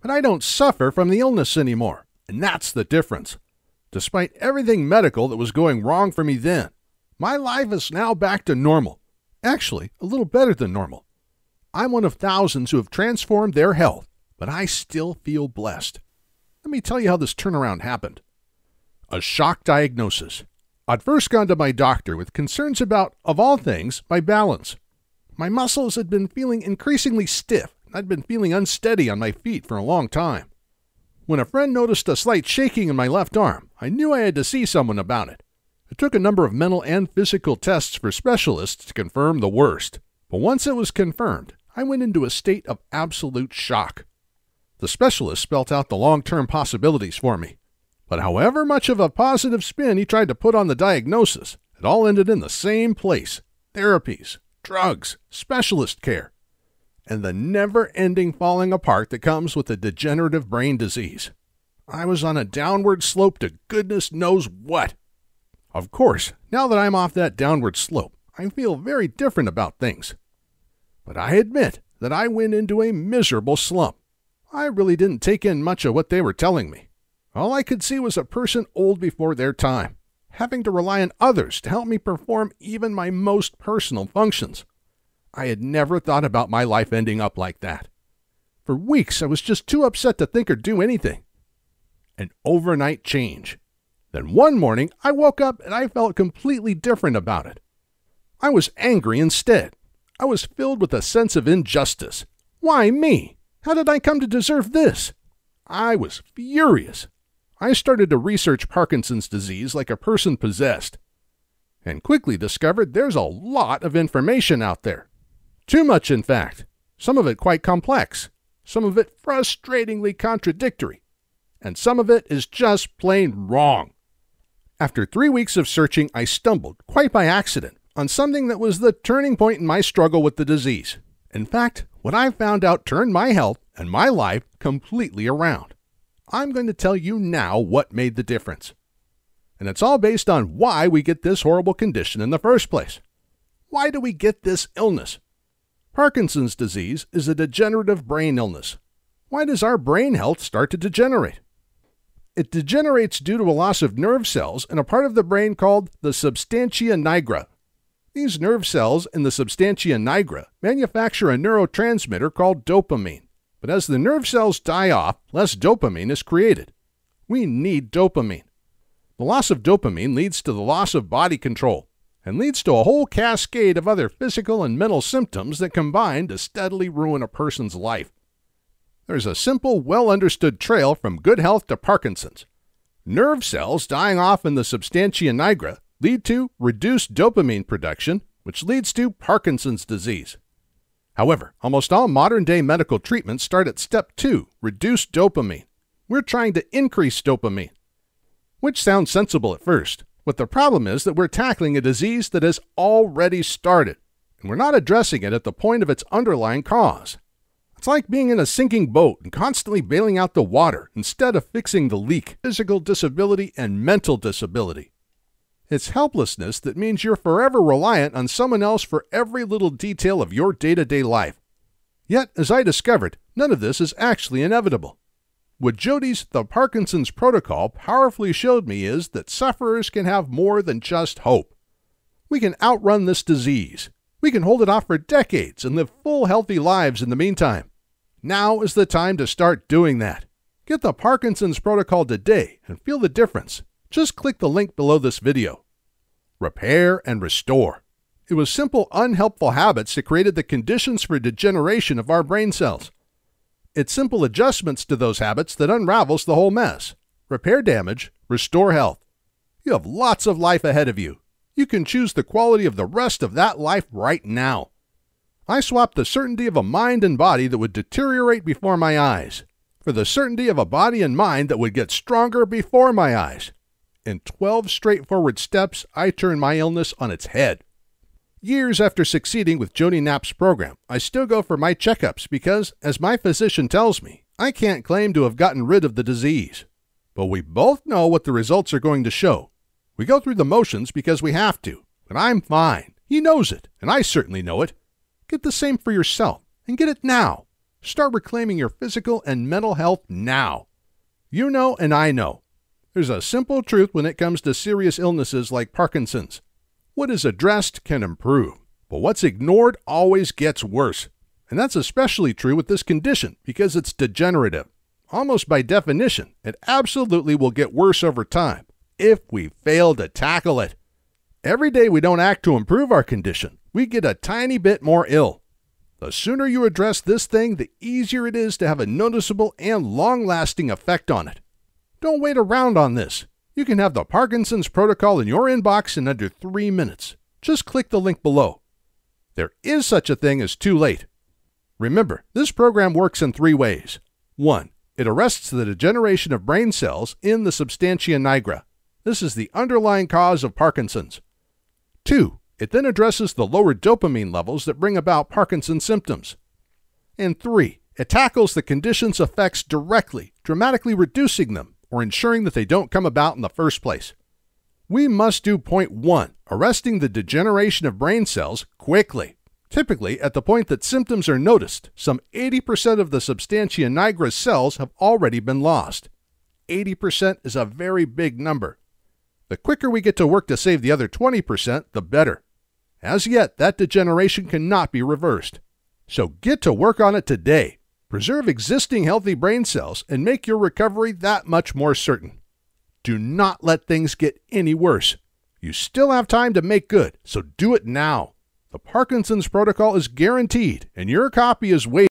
But I don't suffer from the illness anymore, and that's the difference. Despite everything medical that was going wrong for me then, my life is now back to normal. Actually, a little better than normal. I'm one of thousands who have transformed their health, but I still feel blessed. Let me tell you how this turnaround happened. A shock diagnosis. I'd first gone to my doctor with concerns about, of all things, my balance. My muscles had been feeling increasingly stiff, and I'd been feeling unsteady on my feet for a long time. When a friend noticed a slight shaking in my left arm, I knew I had to see someone about it. It took a number of mental and physical tests for specialists to confirm the worst. But once it was confirmed, I went into a state of absolute shock. The specialist spelt out the long-term possibilities for me. But however much of a positive spin he tried to put on the diagnosis, it all ended in the same place: therapies, drugs, specialist care, and the never-ending falling apart that comes with a degenerative brain disease. I was on a downward slope to goodness knows what. Of course, now that I'm off that downward slope, I feel very different about things. But I admit that I went into a miserable slump. I really didn't take in much of what they were telling me. All I could see was a person old before their time, having to rely on others to help me perform even my most personal functions. I had never thought about my life ending up like that. For weeks, I was just too upset to think or do anything. An overnight change. Then one morning, I woke up and I felt completely different about it. I was angry instead. I was filled with a sense of injustice. Why me? How did I come to deserve this? I was furious. I started to research Parkinson's disease like a person possessed, and quickly discovered there's a lot of information out there. Too much, in fact. Some of it quite complex, some of it frustratingly contradictory, and some of it is just plain wrong. After 3 weeks of searching, I stumbled, quite by accident, on something that was the turning point in my struggle with the disease. In fact, what I found out turned my health and my life completely around. I'm going to tell you now what made the difference. And it's all based on why we get this horrible condition in the first place. Why do we get this illness? Parkinson's disease is a degenerative brain illness. Why does our brain health start to degenerate? It degenerates due to a loss of nerve cells in a part of the brain called the substantia nigra. These nerve cells in the substantia nigra manufacture a neurotransmitter called dopamine. But as the nerve cells die off, less dopamine is created. We need dopamine. The loss of dopamine leads to the loss of body control and leads to a whole cascade of other physical and mental symptoms that combine to steadily ruin a person's life. There's a simple, well-understood trail from good health to Parkinson's. Nerve cells dying off in the substantia nigra lead to reduced dopamine production, which leads to Parkinson's disease. However, almost all modern-day medical treatments start at step 2, reduce dopamine. We're trying to increase dopamine, which sounds sensible at first, but the problem is that we're tackling a disease that has already started, and we're not addressing it at the point of its underlying cause. It's like being in a sinking boat and constantly bailing out the water instead of fixing the leak, physical disability and mental disability. It's helplessness that means you're forever reliant on someone else for every little detail of your day-to-day life. Yet, as I discovered, none of this is actually inevitable. What Jody's The Parkinson's Protocol powerfully showed me is that sufferers can have more than just hope. We can outrun this disease. We can hold it off for decades and live full, healthy lives in the meantime. Now is the time to start doing that. Get the Parkinson's Protocol today and feel the difference. Just click the link below this video. Repair and restore. It was simple, unhelpful habits that created the conditions for degeneration of our brain cells. It's simple adjustments to those habits that unravels the whole mess. Repair damage, restore health. You have lots of life ahead of you. You can choose the quality of the rest of that life right now. I swapped the certainty of a mind and body that would deteriorate before my eyes for the certainty of a body and mind that would get stronger before my eyes. In 12 straightforward steps, I turned my illness on its head. Years after succeeding with Jody Knapp's program, I still go for my checkups because, as my physician tells me, I can't claim to have gotten rid of the disease. But we both know what the results are going to show. We go through the motions because we have to, but I'm fine. He knows it, and I certainly know it. Get the same for yourself, and get it now. Start reclaiming your physical and mental health now. You know and I know. There's a simple truth when it comes to serious illnesses like Parkinson's. What is addressed can improve, but what's ignored always gets worse. And that's especially true with this condition because it's degenerative. Almost by definition, it absolutely will get worse over time if we fail to tackle it. Every day we don't act to improve our condition, we get a tiny bit more ill. The sooner you address this thing, the easier it is to have a noticeable and long-lasting effect on it. Don't wait around on this. You can have the Parkinson's protocol in your inbox in under 3 minutes. Just click the link below. There is such a thing as too late. Remember, this program works in 3 ways. 1. It arrests the degeneration of brain cells in the substantia nigra. This is the underlying cause of Parkinson's. 2. It then addresses the lower dopamine levels that bring about Parkinson's symptoms. And 3. It tackles the condition's effects directly, dramatically reducing them or ensuring that they don't come about in the first place. We must do point 1, arresting the degeneration of brain cells quickly. Typically, at the point that symptoms are noticed, some 80% of the substantia nigra cells have already been lost. 80% is a very big number. The quicker we get to work to save the other 20%, the better. As yet, that degeneration cannot be reversed. So get to work on it today. Preserve existing healthy brain cells and make your recovery that much more certain. Do not let things get any worse. You still have time to make good, so do it now. The Parkinson's protocol is guaranteed, and your copy is waiting.